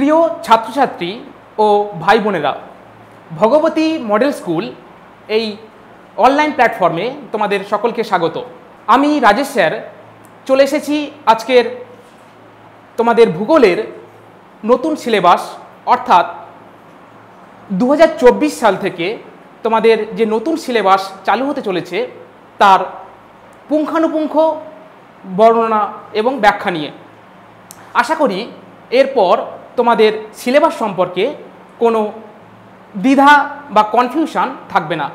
প্রিয় ছাত্রছাত্রী ও ভাই বোনেরা, ভগবতী মডেল স্কুল এই অনলাইন প্ল্যাটফর্মে তোমাদের সকলকে স্বাগত। আমি রাজেশ স্যার চলে এসেছি আজকের তোমাদের ভূগোলের নতুন সিলেবাস অর্থাৎ 2024 সাল থেকে তোমাদের যে নতুন সিলেবাস চালু হতে চলেছে তার পুঙ্খানুপুঙ্খ বর্ণনা এবং ব্যাখ্যা নিয়ে। আশা করি এরপর তোমাদের সিলেবাস সম্পর্কে কোনো দ্বিধা বা কনফিউশন থাকবে না।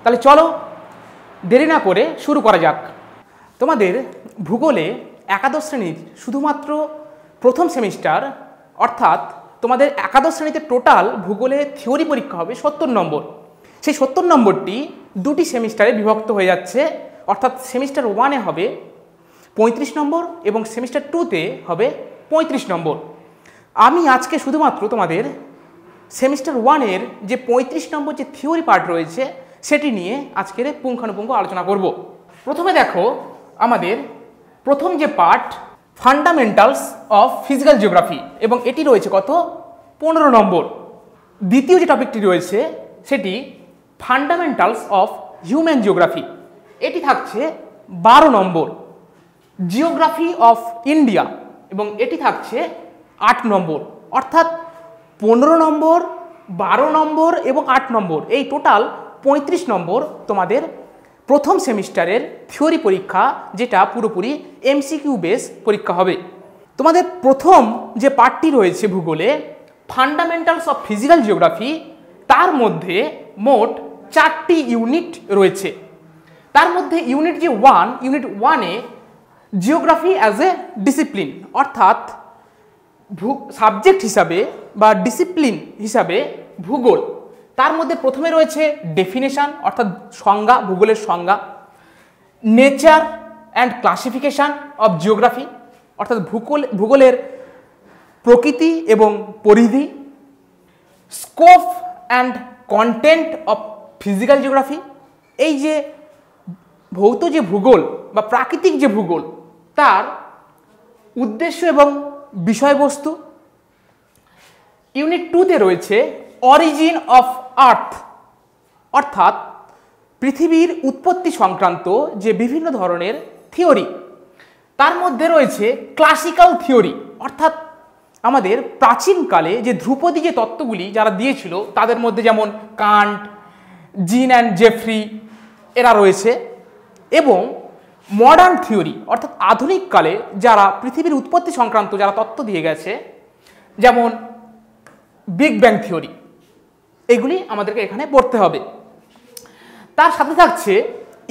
তাহলে চলো দেরি না করে শুরু করা যাক। তোমাদের ভূগোলে একাদশ শ্রেণীর শুধুমাত্র প্রথম সেমিস্টার অর্থাৎ তোমাদের একাদশ শ্রেণীতে টোটাল ভূগোলে থিওরি পরীক্ষা হবে 70 নম্বর। সেই 70 নম্বরটি দুটি সেমিস্টারে বিভক্ত হয়ে যাচ্ছে, অর্থাৎ সেমিস্টার 1-এ হবে 35 নম্বর এবং সেমিস্টার 2-তে হবে 35 নম্বর। আমি আজকে শুধুমাত্র তোমাদের সেমিস্টার 1-এর যে 35 নম্বর যে থিওরি পার্ট রয়েছে সেটি নিয়ে আজকের পুঙ্খানুপুঙ্খ আলোচনা করব। প্রথমে দেখো, আমাদের প্রথম যে part fundamentals of physical geography, এবং এটি রয়েছে কত 15 নম্বর। দ্বিতীয় যে টপিকটি রয়েছে সেটি ফান্ডামেন্টালস অফ হিউম্যান জিওগ্রাফি, এটি থাকছে 12 নম্বর। জিওগ্রাফি অফ ইন্ডিয়া, এবং এটি থাকছে 8 নম্বর। অর্থাৎ 15 নম্বর, 12 নম্বর এবং 8 নম্বর, এই টোটাল 35 নম্বর তোমাদের প্রথম সেমিস্টারের থিওরি পরীক্ষা, যেটা পুরোপুরি এমসিকিউ বেস পরীক্ষা হবে। তোমাদের প্রথম যে পার্টটি রয়েছে ভূগোলে ফান্ডামেন্টালস অফ ফিজিক্যাল জিওগ্রাফি, তার মধ্যে মোট 4টি ইউনিট রয়েছে। তার মধ্যে ইউনিট 1-এ জিওগ্রাফি অ্যাজ এ ডিসিপ্লিন, অর্থাৎ সাবজেক্ট হিসাবে বা ডিসিপ্লিন হিসাবে ভূগোল। তার মধ্যে প্রথমে রয়েছে ডেফিনেশন অর্থাৎ সংজ্ঞা, ভূগোলের সংজ্ঞা, nature and classification of geography অর্থাৎ ভূগোলের প্রকৃতি এবং পরিধি, scope and content of physical geography, এই যে ভৌত যে ভূগোল বা প্রাকৃতিক যে ভূগোল তার উদ্দেশ্য এবং বিষয়বস্তু। ইউনিট 2-তে রয়েছে অরিজিন অফ আর্থ, অর্থাৎ পৃথিবীর উৎপত্তি সংক্রান্ত যে বিভিন্ন ধরনের থিওরি। তার মধ্যে রয়েছে ক্লাসিক্যাল থিওরি, অর্থাৎ আমাদের প্রাচীনকালে যে ধ্রুপদী যে তত্ত্বগুলি যারা দিয়েছিল তাদের মধ্যে যেমন কান্ট, জিন অ্যান্ড জেফ্রি এরা রয়েছে, এবং মডার্ন থিওরি অর্থাৎ আধুনিককালে যারা পৃথিবীর উৎপত্তি সংক্রান্ত যারা তত্ত্ব দিয়ে গেছে, যেমন বিগ ব্যাং থিওরি, এগুলি আমাদেরকে এখানে পড়তে হবে। তার সাথে থাকছে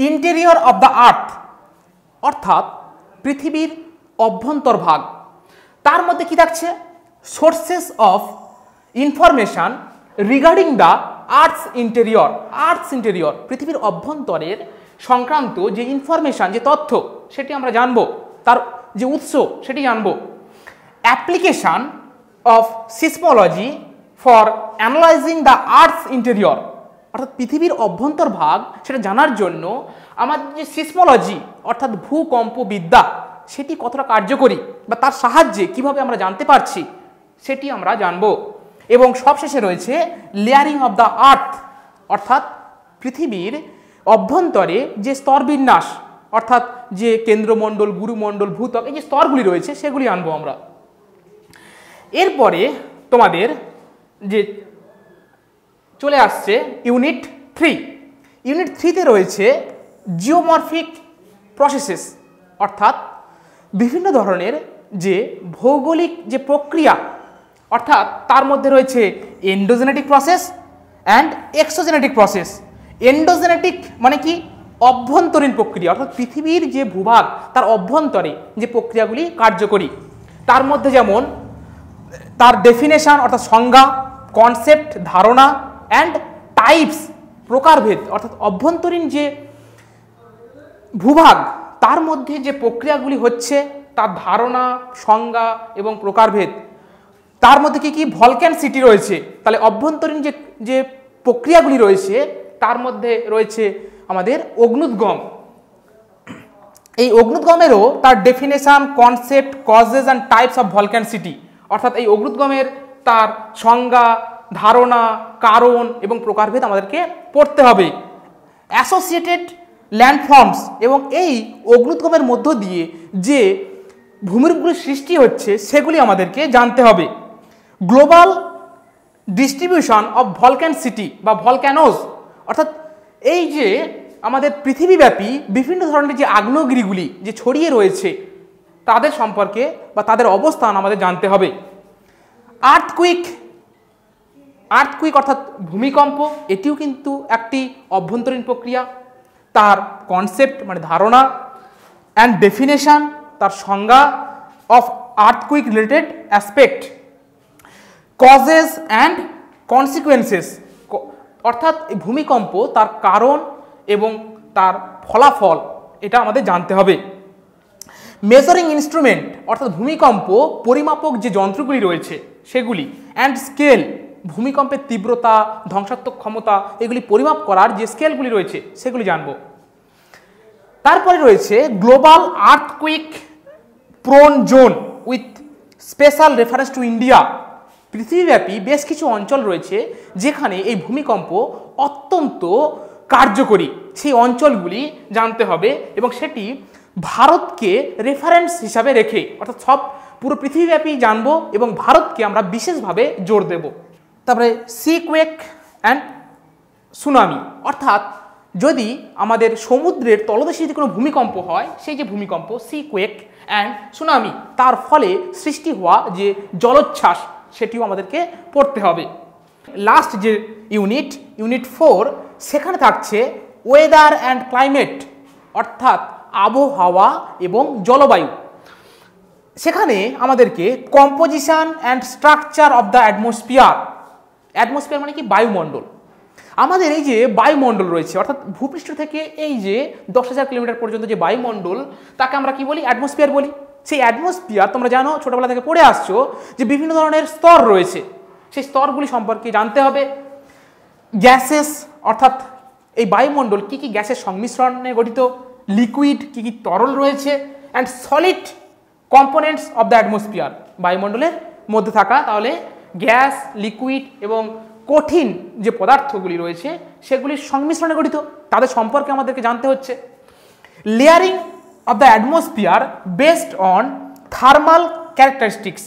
ইন্টেরিয়র অফ দ্য আর্থ, অর্থাৎ পৃথিবীর অভ্যন্তর ভাগ। তার মধ্যে কি থাকছে sources of information regarding the earths interior, পৃথিবীর অভ্যন্তরের সংক্রান্ত যে ইনফরমেশন যে তথ্য সেটি আমরা জানবো, তার যে উৎস সেটি জানবো। Application of seismology for analysing the earths interior, অর্থাৎ পৃথিবীর অভ্যন্তর ভাগ সেটা জানার জন্য আমাদের যে সিসমোলজি অর্থাৎ ভূকম্পবিদ্যা সেটি কতটা কার্যকরী বা তার সাহায্যে কিভাবে আমরা জানতে পারছি সেটি আমরা জানবো। এবং সবশেষে রয়েছে লেয়ারিং অফ দ্য আর্থ, অর্থাৎ পৃথিবীর অভ্যন্তরে যে স্তরবিন্যাস অর্থাৎ যে কেন্দ্রমণ্ডল, গুরুমণ্ডল, ভূত্বক, এই যে স্তরগুলি রয়েছে সেগুলি আনবো আমরা। এরপরে তোমাদের যে চলে আসছে ইউনিট 3-তে রয়েছে জিওমরফিক প্রসেসেস, অর্থাৎ বিভিন্ন ধরনের যে ভৌগোলিক যে প্রক্রিয়া, অর্থাৎ তার মধ্যে রয়েছে এন্ডোজেনেটিক প্রসেস অ্যান্ড এক্সোজেনেটিক প্রসেস। এন্ডোজেনেটিক মানে কি অভ্যন্তরীণ প্রক্রিয়া, অর্থাৎ পৃথিবীর যে ভূভাগ তার অভ্যন্তরে যে প্রক্রিয়াগুলি কার্যকরী। তার মধ্যে যেমন তার ডেফিনেশন অর্থাৎ সংজ্ঞা, কনসেপ্ট ধারণা, অ্যান্ড টাইপস প্রকারভেদ, অর্থাৎ অভ্যন্তরীণ যে ভূভাগ তার মধ্যে যে প্রক্রিয়াগুলি হচ্ছে তার ধারণা, সংজ্ঞা এবং প্রকারভেদ। তার মধ্যে কি কি ভলক্যান সিটি রয়েছে, তাহলে অভ্যন্তরীণ যে প্রক্রিয়াগুলি রয়েছে তার মধ্যে রয়েছে আমাদের অগ্নুদ্গম। এই অগ্নুদ্গমেরও তার definition, concept, causes and types of ভলক্যান city, অর্থাৎ এই অগ্নুদ্গমের তার সংজ্ঞা, ধারণা, কারণ এবং প্রকারভেদ আমাদেরকে পড়তে হবে। অ্যাসোসিয়েটেড ল্যান্ডফর্মস এবং এই অগ্নুদ্গমের মধ্য দিয়ে যে ভূমিরূপগুলির সৃষ্টি হচ্ছে সেগুলি আমাদেরকে জানতে হবে। গ্লোবাল ডিস্ট্রিবিউশন অফ ভলক্যান সিটি বা ভলক্যানোজ, অর্থাৎ এই যে আমাদের পৃথিবীব্যাপী বিভিন্ন ধরনের যে আগ্নেয়গিরিগুলি যে ছড়িয়ে রয়েছে তাদের সম্পর্কে বা তাদের অবস্থান আমাদের জানতে হবে। আর্থকুইক অর্থাৎ ভূমিকম্প, এটিও কিন্তু একটি অভ্যন্তরীণ প্রক্রিয়া। তার কনসেপ্ট মানে ধারণা, অ্যান্ড ডেফিনেশন তার সংজ্ঞা of earthquake related aspect, causes and consequences, অর্থাৎ এই ভূমিকম্প তার কারণ এবং তার ফলাফল এটা আমাদের জানতে হবে। মেজারিং ইনস্ট্রুমেন্ট অর্থাৎ ভূমিকম্প পরিমাপক যে যন্ত্রগুলি রয়েছে সেগুলি, অ্যান্ড স্কেল ভূমিকম্পের তীব্রতা, ধ্বংসাত্মক ক্ষমতা এগুলি পরিমাপ করার যে স্কেলগুলি রয়েছে সেগুলি জানব। তারপরে রয়েছে global earthquake prone zone with special reference to India. পৃথিবীব্যাপী বেশ কিছু অঞ্চল রয়েছে যেখানে এই ভূমিকম্প অত্যন্ত কার্যকরী, সেই অঞ্চলগুলি জানতে হবে এবং সেটি ভারতকে রেফারেন্স হিসাবে রেখে, অর্থাৎ সব পুরো পৃথিবীব্যাপী জানবো এবং ভারতকে আমরা বিশেষভাবে জোর দেব। তারপরে সিকুয়েক অ্যান্ড সুনামি, অর্থাৎ যদি আমাদের সমুদ্রের তলদেশে যদি কোনো ভূমিকম্প হয়, সেই যে ভূমিকম্প সিকুয়েক অ্যান্ড সুনামি, তার ফলে সৃষ্টি হওয়া যে জলোচ্ছ্বাস সেটিও আমাদেরকে পড়তে হবে। লাস্ট যে ইউনিট 4, সেখানে থাকছে ওয়েদার অ্যান্ড ক্লাইমেট, অর্থাৎ আবহাওয়া এবং জলবায়ু। সেখানে আমাদেরকে composition and structure of the atmosphere মানে কি বায়ুমণ্ডল। আমাদের এই যে বায়ুমণ্ডল রয়েছে, অর্থাৎ ভূপৃষ্ঠ থেকে এই যে 10,000 কিলোমিটার পর্যন্ত যে বায়ুমণ্ডল, তাকে আমরা কি বলি? অ্যাটমসফিয়ার বলি। সেই অ্যাটমসফিয়ার তোমরা জানো, ছোটবেলা থেকে পড়ে আসছো যে বিভিন্ন ধরনের স্তর রয়েছে, সেই স্তরগুলি সম্পর্কে জানতে হবে। গ্যাসেস, অর্থাৎ এই বায়ুমণ্ডল কি কি গ্যাসের সংমিশ্রণে গঠিত, লিকুইড কি কি তরল রয়েছে, and solid components of the atmosphere, বায়ুমণ্ডলের মধ্যে থাকা তাহলে গ্যাস, লিকুইড এবং কঠিন যে পদার্থগুলি রয়েছে সেগুলির সংমিশ্রণে গঠিত, তাদের সম্পর্কে আমাদেরকে জানতে হচ্ছে। Layering of the atmosphere based on thermal characteristics,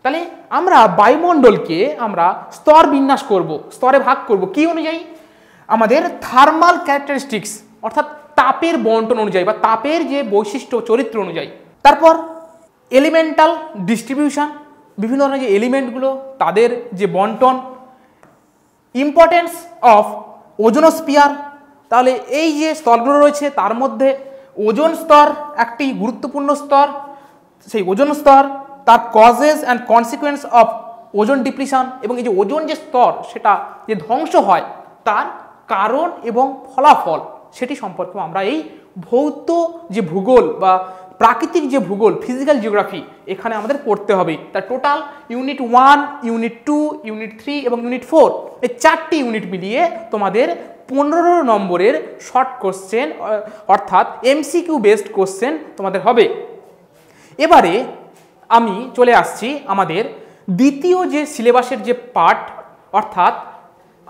তাহলে আমরা বায়ুমণ্ডলকে আমরা স্তর বিন্যাস করব, স্তরে ভাগ করব কি অনুযায়ী? আমাদের থার্মাল ক্যারেক্টারিস্টিক্স অর্থাৎ তাপের বন্টন অনুযায়ী বা তাপের যে বৈশিষ্ট্য চরিত্র অনুযায়ী। তারপর এলিমেন্টাল ডিস্ট্রিবিউশন, বিভিন্ন ধরনের যে এলিমেন্টগুলো তাদের যে বন্টন। ইম্পর্টেন্স অফ ওজোনোস্ফিয়ার, তাহলে এই যে স্তরগুলো রয়েছে তার মধ্যে ওজোন স্তর একটি গুরুত্বপূর্ণ স্তর, সেই ওজোন স্তর, তার causes and consequence of ozone depletion, এবং এই যে ওজোন যে স্তর সেটা যে ধ্বংস হয় তার কারণ এবং ফলাফল সেটি সম্পর্কে আমরা এই ভৌত যে ভূগোল বা প্রাকৃতিক যে ভূগোল, ফিজিক্যাল জিওগ্রাফি, এখানে আমাদের পড়তে হবে। তার টোটাল ইউনিট 1, ইউনিট 2, ইউনিট 3 এবং ইউনিট 4 এই 4টি ইউনিট মিলিয়ে তোমাদের 15 নম্বরের শর্ট কোশ্চেন অর্থাৎ এমসিকিউ বেসড কোশ্চেন তোমাদের হবে। এবারে আমি চলে আসছি আমাদের দ্বিতীয় যে সিলেবাসের যে পার্ট, অর্থাৎ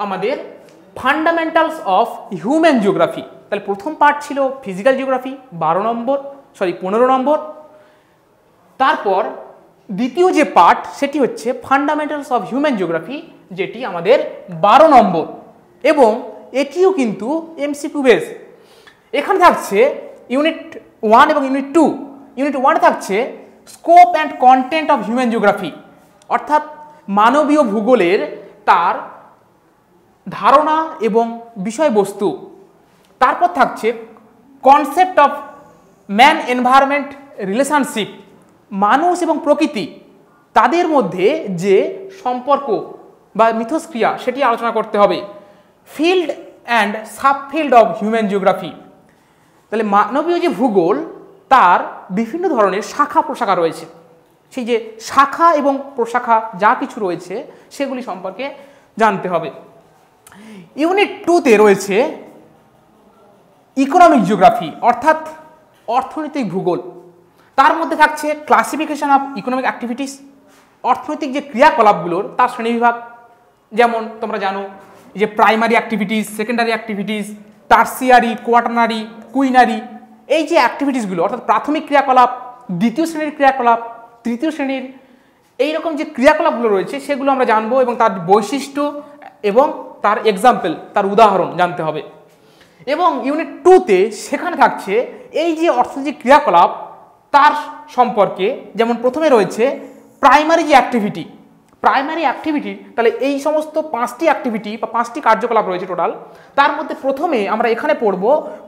আমাদের ফান্ডামেন্টালস অফ হিউম্যান জিওগ্রাফি। তাহলে প্রথম পার্ট ছিল ফিজিক্যাল জিওগ্রাফি 15 নম্বর। তারপর দ্বিতীয় যে পার্ট সেটি হচ্ছে ফান্ডামেন্টালস অফ হিউম্যান জিওগ্রাফি, যেটি আমাদের 12 নম্বর এবং এটিও কিন্তু এমসিকিউ বেস। এখানে থাকছে ইউনিট 1 এবং ইউনিট 2। ইউনিট 1 থাকছে scope and content of human geography, অর্থাৎ মানবীয় ভূগোলের তার ধারণা এবং বিষয়বস্তু। তারপর থাকছে concept of man environment relationship, মানুষ এবং প্রকৃতি তাদের মধ্যে যে সম্পর্ক বা মিথস্ক্রিয়া সেটি আলোচনা করতে হবে। Field and subfield of human geography, তাহলে মানবীয় যে ভূগোল তার বিভিন্ন ধরনের শাখা প্রশাখা রয়েছে, সেই যে শাখা এবং প্রশাখা যা কিছু রয়েছে সেগুলি সম্পর্কে জানতে হবে। ইউনিট 2তে রয়েছে ইকোনমিক জিওগ্রাফি অর্থাৎ অর্থনৈতিক ভূগোল। তার মধ্যে থাকছে ক্লাসিফিকেশন অফ ইকোনমিক অ্যাক্টিভিটিস, অর্থনৈতিক যে ক্রিয়াকলাপগুলোর তার শ্রেণীবিভাগ, যেমন তোমরা জানো যে primary activities, secondary activities, tertiary, quaternary, quinary, এই যে অ্যাক্টিভিটিসগুলো অর্থাৎ প্রাথমিক ক্রিয়াকলাপ, দ্বিতীয় শ্রেণীর ক্রিয়াকলাপ, তৃতীয় শ্রেণীর, এইরকম যে ক্রিয়াকলাপগুলো রয়েছে সেগুলো আমরা জানবো এবং তার বৈশিষ্ট্য এবং তার এক্সাম্পল, তার উদাহরণ জানতে হবে। এবং ইউনিট 2তে সেখানে থাকছে এই যে অর্থনৈতিক ক্রিয়াকলাপ তার সম্পর্কে, যেমন প্রথমে রয়েছে প্রাইমারি যে অ্যাক্টিভিটি, প্রাইমারি অ্যাক্টিভিটি, তাহলে এই সমস্ত 5টি অ্যাক্টিভিটি বা 5টি কার্যকলাপ রয়েছে টোটাল, তার মধ্যে প্রথমে আমরা এখানে পড়ব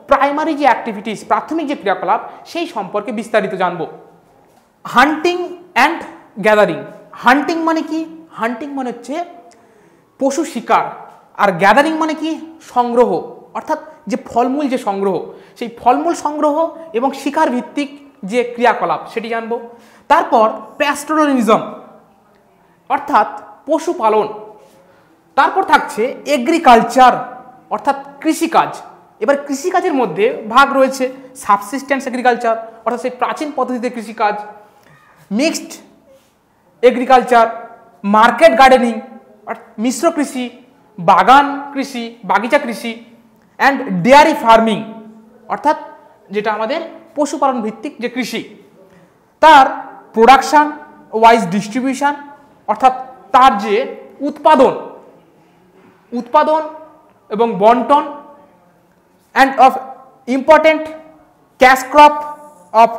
প্রাইমারি যে অ্যাক্টিভিটিস, প্রাথমিক যে ক্রিয়াকলাপ সেই সম্পর্কে বিস্তারিত জানব। হান্টিং অ্যান্ড গ্যাদারিং। হান্টিং মানে কি? হান্টিং মানে হচ্ছে পশু শিকার, আর গ্যাদারিং মানে কি? সংগ্রহ, অর্থাৎ যে ফলমূল যে সংগ্রহ, সেই ফলমূল সংগ্রহ এবং শিকার ভিত্তিক যে ক্রিয়াকলাপ সেটি জানব। তারপর প্যাস্টোরালিজম অর্থাৎ পশুপালন। তারপর থাকছে এগ্রিকালচার অর্থাৎ কৃষিকাজ। এবার কৃষিকাজের মধ্যে ভাগ রয়েছে সাবসিস্টেন্স এগ্রিকালচার অর্থাৎ সেই প্রাচীন পদ্ধতিতে কৃষিকাজ, মিক্সড এগ্রিকালচার, মার্কেট গার্ডেনিং মিশ্র কৃষি, বাগান কৃষি, বাগিচা কৃষি, অ্যান্ড ডেয়ারি ফার্মিং অর্থাৎ যেটা আমাদের পশুপালন ভিত্তিক যে কৃষি। তার প্রোডাকশান ওয়াইজ ডিস্ট্রিবিউশন অর্থাৎ তার যে উৎপাদন এবং বন্টন, and of important cash crop of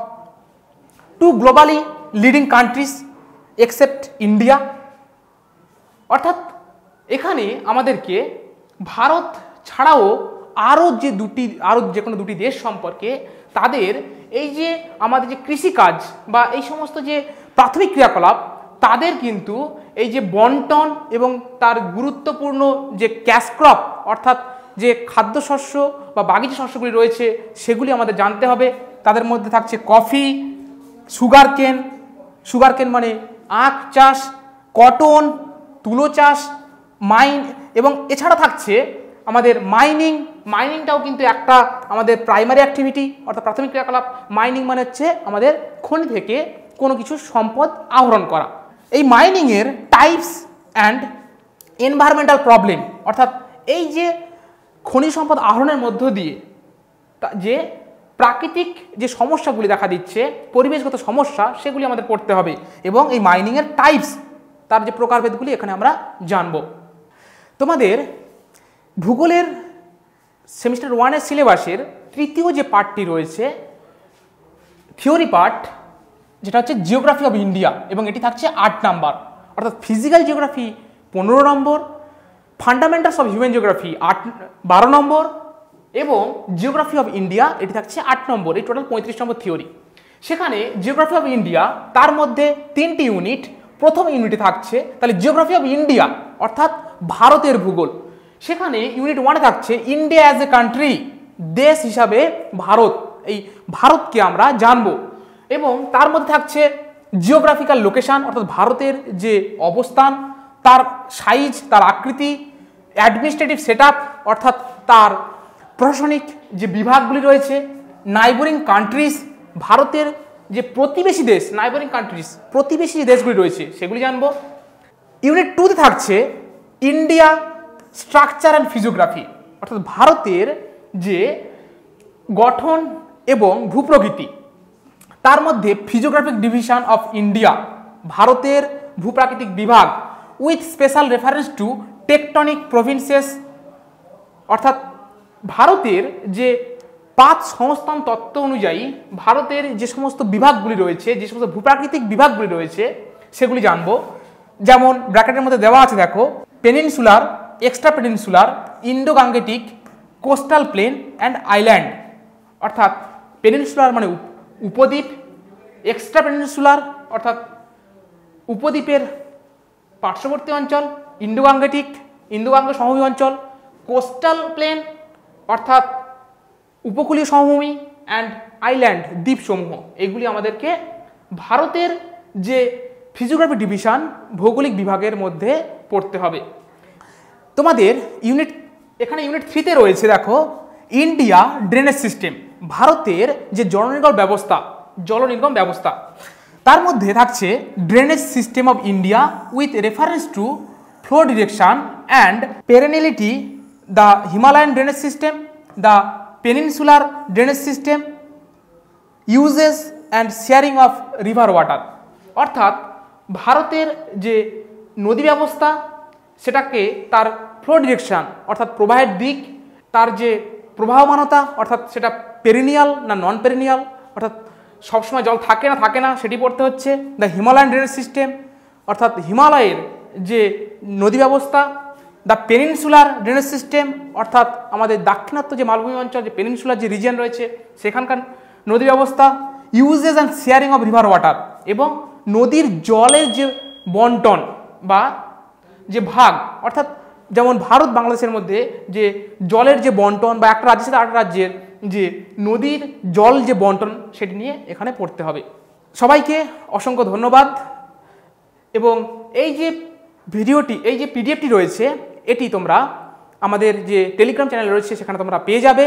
2 globally leading countries except India. অর্থাৎ এখানে আমাদেরকে ভারত ছাড়াও আরও যে কোনো দুটি দেশ সম্পর্কে তাদের এই যে আমাদের যে কৃষিকাজ বা এই সমস্ত যে প্রাথমিক ক্রিয়াকলাপ তাদের কিন্তু এই যে বন্টন এবং তার গুরুত্বপূর্ণ যে ক্যাশ ক্রপ অর্থাৎ যে খাদ্যশস্য বা বাগিচা শস্যগুলি রয়েছে সেগুলি আমাদের জানতে হবে। তাদের মধ্যে থাকছে কফি, সুগার কেন মানে আখ চাষ, কটন, তুলো চাষ, মাইন, এবং এছাড়া থাকছে আমাদের মাইনিংটাও কিন্তু একটা আমাদের প্রাইমারি অ্যাক্টিভিটি অর্থাৎ প্রাথমিক ক্রিয়াকলাপ। মাইনিং মানে হচ্ছে আমাদের খনি থেকে কোনো কিছু সম্পদ আহরণ করা। এই মাইনিংয়ের টাইপস অ্যান্ড এনভায়রনমেন্টাল প্রবলেম অর্থাৎ এই যে খনিজ সম্পদ আহরণের মধ্য দিয়ে যে প্রাকৃতিক যে সমস্যাগুলি দেখা দিচ্ছে, পরিবেশগত সমস্যা, সেগুলি আমাদের পড়তে হবে এবং এই মাইনিংয়ের টাইপস, তার যে প্রকারভেদগুলি এখানে আমরা জানব। তোমাদের ভূগোলের সেমিস্টার 1-এর সিলেবাসের তৃতীয় যে পার্টটি রয়েছে থিওরি পার্ট, যেটা হচ্ছে জিওগ্রাফি অফ ইন্ডিয়া, এবং এটি থাকছে 8 নাম্বার, অর্থাৎ physical geography 15 number, fundamentals of human geography 12 নম্বর এবং জিওগ্রাফি অফ ইন্ডিয়া এটি থাকছে 8 নম্বর। এই টোটাল 35 নম্বর থিওরি। সেখানে জিওগ্রাফি অফ ইন্ডিয়া তার মধ্যে 3টি ইউনিট। প্রথম ইউনিটে থাকছে তাহলে জিওগ্রাফি অফ ইন্ডিয়া অর্থাৎ ভারতের ভূগোল। সেখানে ইউনিট 1-এ থাকছে ইন্ডিয়া অ্যাজ এ কান্ট্রি, দেশ হিসাবে ভারত, এই ভারতকে আমরা জানব। এবং তার মধ্যে থাকছে জিওগ্রাফিক্যাল লোকেশন অর্থাৎ ভারতের যে অবস্থান, তার সাইজ, তার আকৃতি, অ্যাডমিনিস্ট্রেটিভ সেটআপ অর্থাৎ তার প্রশাসনিক যে বিভাগগুলি রয়েছে, নাইবরিং কান্ট্রিজ, ভারতের যে প্রতিবেশী দেশ, নাইবরিং কান্ট্রিজ, প্রতিবেশী যে দেশগুলি রয়েছে সেগুলি জানব। ইউনিট 2-তে থাকছে ইন্ডিয়া স্ট্রাকচার অ্যান্ড ফিজিওগ্রাফি অর্থাৎ ভারতের যে গঠন এবং ভূপ্রকৃতি, তার মধ্যে ফিজিওগ্রাফিক ডিভিশন অফ ইন্ডিয়া, ভারতের ভূপ্রাকৃতিক বিভাগ with special reference two tectonic provinces অর্থাৎ ভারতের যে 5 সংস্থান তত্ত্ব অনুযায়ী ভারতের যে সমস্ত বিভাগগুলি রয়েছে, যে সমস্ত ভূপ্রাকৃতিক বিভাগগুলি রয়েছে সেগুলি জানবো। যেমন ব্র্যাকেটের মধ্যে দেওয়া আছে দেখো, peninsular, extra peninsular, Indo Gangetic, coastal plain and island অর্থাৎ পেনিনসুলার মানে উপদ্বীপ, এক্সট্রা পেনিনসুলার অর্থাৎ উপদ্বীপের পার্শ্ববর্তী অঞ্চল, ইন্ডো গাঙ্গ সমভূমি অঞ্চল, কোস্টাল প্লেন অর্থাৎ উপকূলীয় সমভূমি, অ্যান্ড আইল্যান্ড দ্বীপসমূহ। এগুলি আমাদেরকে ভারতের যে ফিজিওগ্রাফি ডিভিশন ভৌগোলিক বিভাগের মধ্যে পড়তে হবে। তোমাদের এখানে ইউনিট 3-তে রয়েছে দেখো ইন্ডিয়া ড্রেনেজ সিস্টেম, ভারতের যে জলনির্গম ব্যবস্থা। তার মধ্যে থাকছে drainage system of India with reference to flow direction and perenniality, the Himalayan drainage system, the peninsular drainage system, uses and sharing of river water. অর্থাৎ ভারতের যে নদী ব্যবস্থা সেটাকে তার ফ্লো ডিরেকশন অর্থাৎ প্রবাহের দিক, তার যে প্রবাহমানতা অর্থাৎ সেটা পেরিনিয়াল না নন পেরিনিয়াল অর্থাৎ সবসময় জল থাকে না সেটি পড়তে হচ্ছে, দ্য হিমালয়ান ড্রেনেজ সিস্টেম অর্থাৎ হিমালয়ের যে নদী ব্যবস্থা, দ্য পেনিনসুলার ড্রেনেজ সিস্টেম অর্থাৎ আমাদের দাক্ষিণাত্য যে মালভূমি অঞ্চল যে পেনিনসুলার যে রিজিয়ন রয়েছে সেখানকার নদী ব্যবস্থা, uses and sharing of river water এবং নদীর জলের যে বন্টন বা যে ভাগ, অর্থাৎ যেমন ভারত বাংলাদেশের মধ্যে যে জলের যে বন্টন বা একটা রাজ্যের সাথে আরেকটা রাজ্যের যে নদীর জল যে বন্টন সেটি নিয়ে এখানে পড়তে হবে। সবাইকে অসংখ্য ধন্যবাদ এবং এই যে ভিডিওটি এই যে পিডিএফটি রয়েছে এটি তোমরা আমাদের যে টেলিগ্রাম চ্যানেল রয়েছে সেখানে তোমরা পেয়ে যাবে।